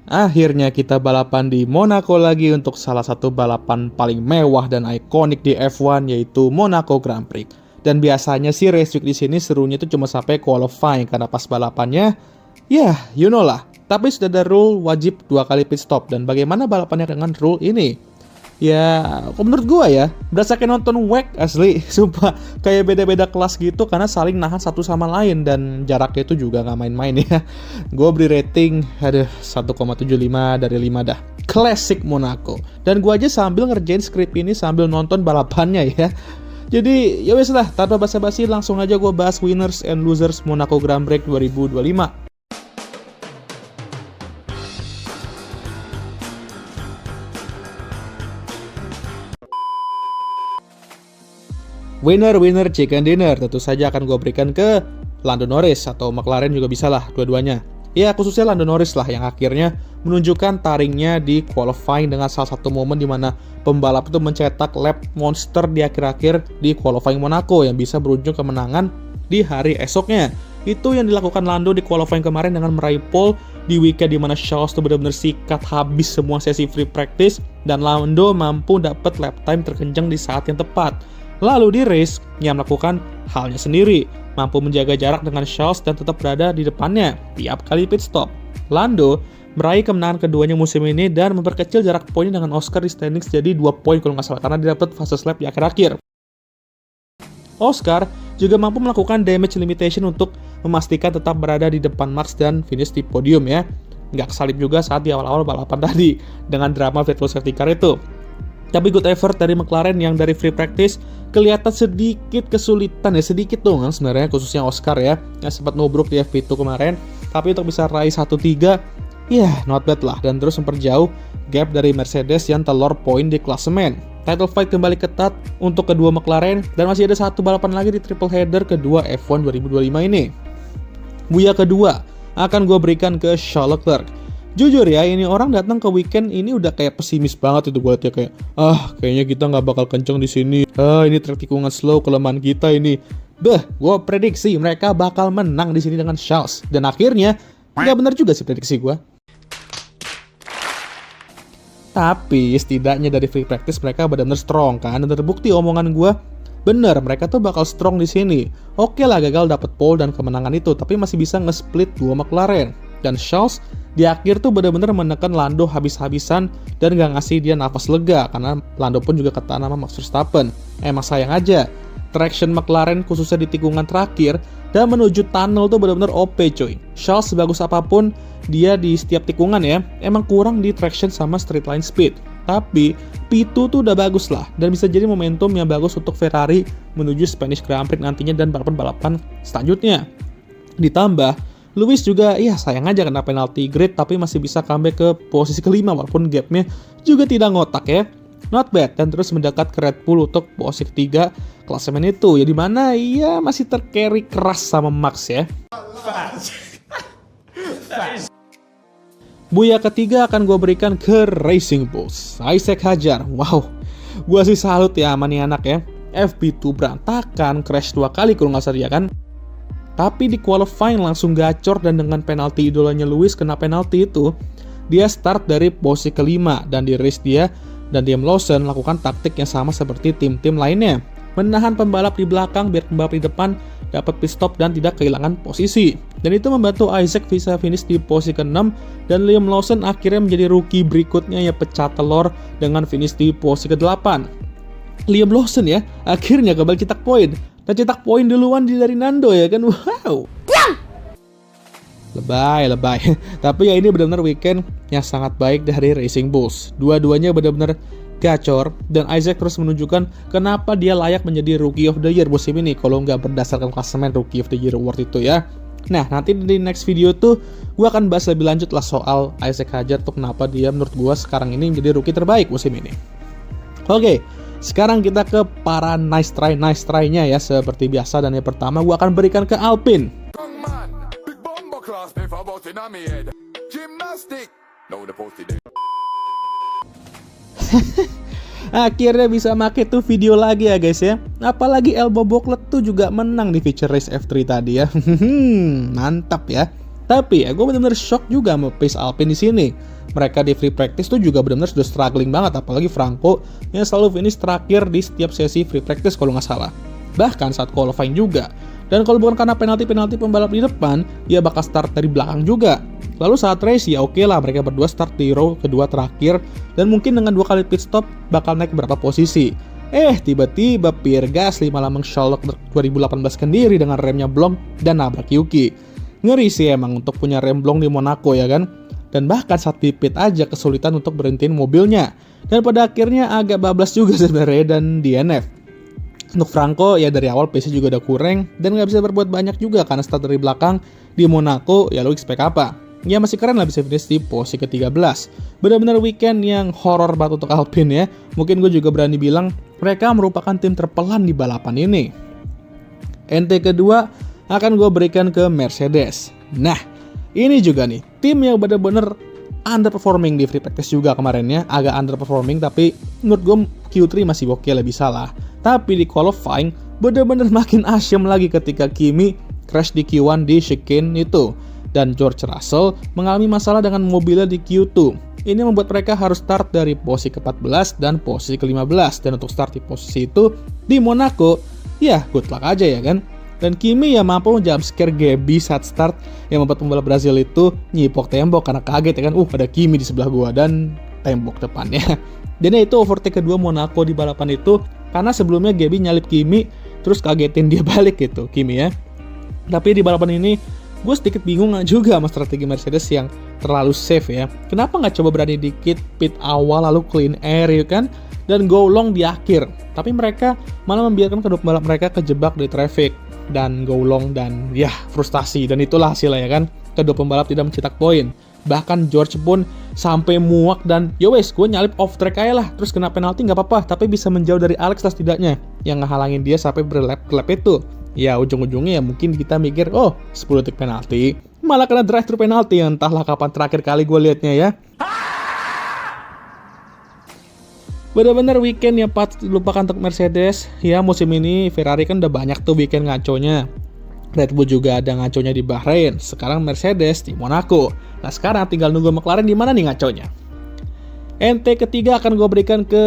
Akhirnya kita balapan di Monaco lagi untuk salah satu balapan paling mewah dan ikonik di F1 yaitu Monaco Grand Prix. Dan biasanya sih race week di sini serunya itu cuma sampai qualifying karena pas balapannya, ya you know lah. Tapi sudah ada rule wajib 2 kali pit stop. Dan bagaimana balapannya dengan rule ini? Ya, menurut gua ya, berasa kayak nonton WEC asli, sumpah kayak beda-beda kelas gitu karena saling nahan satu sama lain dan jaraknya itu juga nggak main-main ya. Gua beri rating, 1,75 dari 5 dah. Classic Monaco. Dan gua aja sambil ngerjain skrip ini sambil nonton balapannya ya. Jadi ya wes lah, tanpa basa-basi langsung aja gua bahas winners and losers Monaco Grand Prix 2025. Winner chicken dinner tentu saja akan gue berikan ke Lando Norris atau McLaren juga bisa lah dua-duanya. Ya khususnya Lando Norris lah yang akhirnya menunjukkan taringnya di qualifying dengan salah satu momen di mana pembalap itu mencetak lap monster di akhir-akhir di qualifying Monaco yang bisa berujung kemenangan di hari esoknya. Itu yang dilakukan Lando di qualifying kemarin dengan meraih pole di weekend di mana Charles itu benar-benar sikat habis semua sesi free practice dan Lando mampu dapat lap time terkencang di saat yang tepat. Lalu di race, ia melakukan halnya sendiri, mampu menjaga jarak dengan Charles dan tetap berada di depannya tiap kali pit stop. Lando meraih kemenangan keduanya musim ini dan memperkecil jarak poinnya dengan Oscar di standings jadi 2 poin kalau nggak salah karena dia dapat fase lap di akhir-akhir. Oscar juga mampu melakukan damage limitation untuk memastikan tetap berada di depan Max dan finish di podium ya. Nggak kesalip juga saat di awal-awal balapan tadi dengan drama virtual safety car itu. Tapi good effort dari McLaren yang dari free practice kelihatan sedikit kesulitan ya, sedikit dong sebenarnya khususnya Oscar ya yang sempat nubruk di FP2 kemarin. Tapi untuk bisa raih 1-3, ya not bad lah dan terus memperjauh gap dari Mercedes yang telur poin di klasemen. Title fight kembali ketat untuk kedua McLaren dan masih ada satu balapan lagi di triple header kedua F1 2025 ini. Buya kedua akan gue berikan ke Charles Leclerc. Jujur ya, ini orang datang ke weekend ini udah kayak pesimis banget itu gue liatnya kayak kayaknya kita nggak bakal kenceng di sini. Ini trek tikungan slow kelemahan kita ini. Gue prediksi mereka bakal menang di sini dengan Charles dan akhirnya nggak benar juga sih prediksi gue. Tapi setidaknya dari free practice mereka benar-benar strong kan dan terbukti omongan gue. Bener, mereka tuh bakal strong di sini. Oke lah gagal dapat pole dan kemenangan itu, tapi masih bisa nge-split 2 McLaren. Dan Charles di akhir tuh benar-benar menekan Lando habis-habisan dan gak ngasih dia nafas lega karena Lando pun juga ketahan sama Max Verstappen. Emang sayang aja, traction McLaren khususnya di tikungan terakhir dan menuju tunnel tuh benar-benar OP coy. Charles sebagus apapun dia di setiap tikungan ya, emang kurang di traction sama straight line speed. Tapi P2 tuh udah bagus lah dan bisa jadi momentum yang bagus untuk Ferrari menuju Spanish Grand Prix nantinya dan balapan-balapan selanjutnya. Ditambah Lewis juga ya sayang aja kena penalti grid tapi masih bisa comeback ke posisi kelima walaupun gapnya juga tidak ngotak ya. Not bad dan terus mendekat ke Red Bull untuk posisi ketiga klasemen itu ya dimana ia masih tercarry keras sama Max ya. Buya ketiga akan gue berikan ke Racing Bulls. Isaac Hadjar, wow, gue sih salut ya sama nih anak ya. FP2 berantakan, crash 2 kali kalau nggak salah ya kan. Tapi di qualifying langsung gacor dan dengan penalti idolanya Lewis kena penalti itu, dia start dari posisi kelima dan di race dia dan Liam Lawson melakukan taktik yang sama seperti tim-tim lainnya. Menahan pembalap di belakang biar pembalap di depan dapat pit stop dan tidak kehilangan posisi. Dan itu membantu Isaac bisa finish di posisi ke-6 dan Liam Lawson akhirnya menjadi rookie berikutnya yang pecah telur dengan finish di posisi ke-8. Liam Lawson ya akhirnya kembali cetak poin. Dan cetak poin duluan dari Nando ya kan, wow. Lebay. Tapi ya ini benar-benar weekend yang sangat baik dari Racing Bulls. Dua-duanya benar-benar gacor dan Isaac terus menunjukkan kenapa dia layak menjadi Rookie of the Year musim ini kalau nggak berdasarkan klasemen Rookie of the Year award itu ya. Nah nanti di next video tuh gue akan bahas lebih lanjut lah soal Isaac Hadjar tuh kenapa dia menurut gue sekarang ini menjadi rookie terbaik musim ini. Oke. Sekarang kita ke para nice try-nya ya seperti biasa dan yang pertama gue akan berikan ke Alpine. Akhirnya bisa make tuh video lagi ya guys ya. Apalagi Elbow Booklet tuh juga menang di feature race F3 tadi ya. Mantap ya. Tapi ya gue benar-benar shock juga sama pace Alpine di sini. Mereka di free practice tuh juga benar-benar sudah struggling banget, apalagi Franco yang selalu finish terakhir di setiap sesi free practice kalau nggak salah. Bahkan saat qualifying juga. Dan kalau bukan karena penalti pembalap di depan, ya bakal start dari belakang juga. Lalu saat race ya oke lah, mereka berdua start di row kedua terakhir, dan mungkin dengan 2 kali pit stop bakal naik berapa posisi. Tiba-tiba Pierre Gasly malah meng-Sherlock 2018 sendiri dengan remnya blong dan nabrak Yuki. Ngeri sih emang untuk punya rem blong di Monaco ya kan. Dan bahkan saat di pit aja kesulitan untuk berhentiin mobilnya. Dan pada akhirnya agak bablas juga sebenarnya dan DNF. Untuk Franco ya dari awal pace juga udah kurang dan nggak bisa berbuat banyak juga karena start dari belakang di Monaco, ya lo expect apa? Ya masih keren lah bisa finish di posisi ke-13. Benar-benar weekend yang horor banget untuk Alpine ya. Mungkin gue juga berani bilang mereka merupakan tim terpelan di balapan ini. NT kedua akan gue berikan ke Mercedes. Nah, ini juga nih, tim yang bener-bener underperforming di free practice juga kemarinnya. Agak underperforming, tapi menurut gue Q3 masih oke lah, bisa lah. Tapi di qualifying, bener-bener makin asyam lagi ketika Kimi crash di Q1 di chicane itu. Dan George Russell mengalami masalah dengan mobilnya di Q2. Ini membuat mereka harus start dari posisi ke-14 dan posisi ke-15. Dan untuk start di posisi itu, di Monaco, ya good luck aja ya kan. Dan Kimi ya mampu jumpscare Gaby saat start yang membuat pembalap Brazil itu nyipok tembok karena kaget ya kan. Ada Kimi di sebelah gua dan tembok depannya. Dan itu overtake kedua Monaco di balapan itu karena sebelumnya Gaby nyalip Kimi terus kagetin dia balik gitu Kimi ya. Tapi di balapan ini gue sedikit bingung juga sama strategi Mercedes yang terlalu safe ya. Kenapa nggak coba berani dikit pit awal lalu clean air ya kan dan go long di akhir. Tapi mereka malah membiarkan kedua pembalap mereka kejebak di traffic dan go long dan ya frustasi, dan itulah hasilnya ya kan. Kedua pembalap tidak mencetak poin. Bahkan George pun sampai muak dan yowes gue nyalip off track aja lah, terus kena penalti nggak apa-apa, tapi bisa menjauh dari Alex lah setidaknya yang ngehalangin dia sampai berlap itu. Ya ujung-ujungnya ya mungkin kita mikir 10 detik penalti, malah kena drive thru penalti, entahlah kapan terakhir kali gue liatnya ya. Benar-benar weekend yang patut dilupakan untuk Mercedes. Ya musim ini Ferrari kan udah banyak tuh weekend ngaconya. Red Bull juga ada ngaconya di Bahrain. Sekarang Mercedes di Monaco. Nah sekarang tinggal nunggu McLaren di mana nih ngaconya. NT ketiga akan gue berikan ke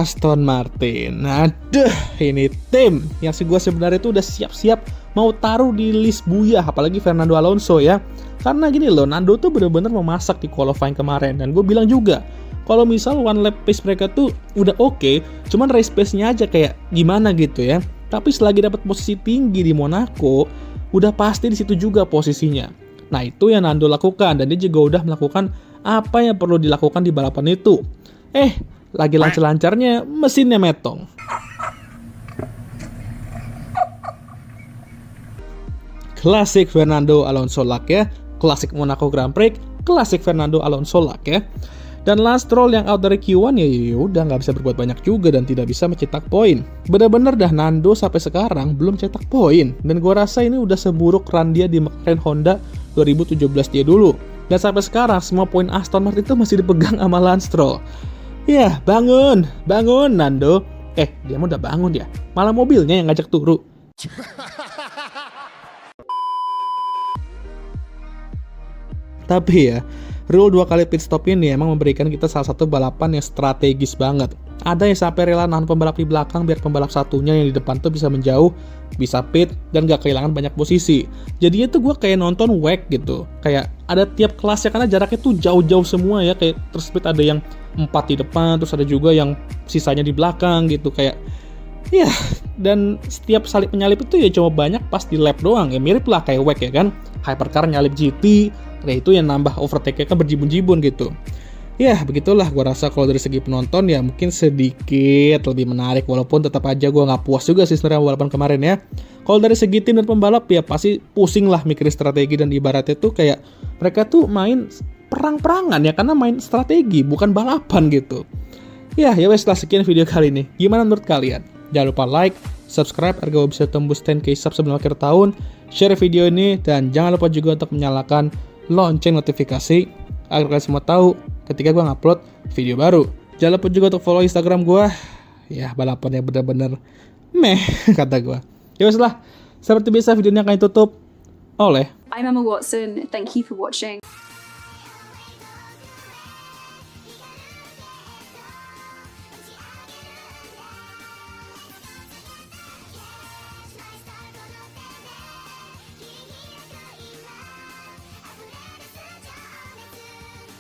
Aston Martin. Aduh, ini tim yang gue sebenarnya itu udah siap-siap mau taruh di list buyah, apalagi Fernando Alonso ya. Karena gini loh, Nando tuh bener-bener memasak di qualifying kemarin. Dan gue bilang juga, kalau misal one lap pace mereka tuh udah oke, cuman race pace-nya aja kayak gimana gitu ya. Tapi selagi dapat posisi tinggi di Monaco, udah pasti di situ juga posisinya. Nah itu yang Nando lakukan, dan dia juga udah melakukan apa yang perlu dilakukan di balapan itu. Lagi lancar-lancarnya mesinnya metong. Klasik Fernando Alonso luck ya. Klasik Monaco Grand Prix, klasik Fernando Alonso luck ya. Dan Lance Stroll yang out dari Q1 ya udah nggak bisa berbuat banyak juga dan tidak bisa mencetak poin. Bener-bener dah Nando sampai sekarang belum cetak poin. Dan gua rasa ini udah seburuk run dia di McLaren Honda 2017 dia dulu. Dan sampai sekarang semua poin Aston Martin itu masih dipegang sama Lance Stroll. Ya bangun Nando. Dia mau udah bangun ya. Malah mobilnya yang ngajak turu. Tapi ya, rule 2 kali pit stop ini emang memberikan kita salah satu balapan yang strategis banget. Ada yang sampai rela nahan pembalap di belakang biar pembalap satunya yang di depan tuh bisa menjauh, bisa pit, dan gak kehilangan banyak posisi. Jadinya tuh gue kayak nonton WEC gitu. Kayak ada tiap kelasnya karena jaraknya tuh jauh-jauh semua ya. Kayak terus split ada yang 4 di depan, terus ada juga yang sisanya di belakang gitu. Kayak ya, dan setiap salip menyalip itu ya cuma banyak pas di lap doang. Ya mirip lah kayak WEC ya kan. Hypercar nyalip GT, itu yang nambah overtake-nya kan berjibun-jibun gitu. Ya begitulah, gue rasa kalau dari segi penonton ya mungkin sedikit lebih menarik, walaupun tetap aja gue gak puas juga sih sebenarnya balapan kemarin ya. Kalau dari segi tim dan pembalap ya pasti pusing lah mikirin strategi, dan ibaratnya tuh kayak mereka tuh main perang-perangan ya, karena main strategi bukan balapan gitu. Ya wes lah, sekian video kali ini. Gimana menurut kalian? Jangan lupa like, subscribe agar gue bisa tembus 10k sub sebelum akhir tahun, share video ini, dan jangan lupa juga untuk menyalakan lonceng notifikasi agar kalian semua tahu ketika gue ngupload video baru. Jangan lupa juga untuk follow Instagram gue. Ya balapannya bener-bener meh kata gue. Ya wes lah, seperti biasa videonya akan ditutup oleh I'm Emma Watson. Thank you for watching.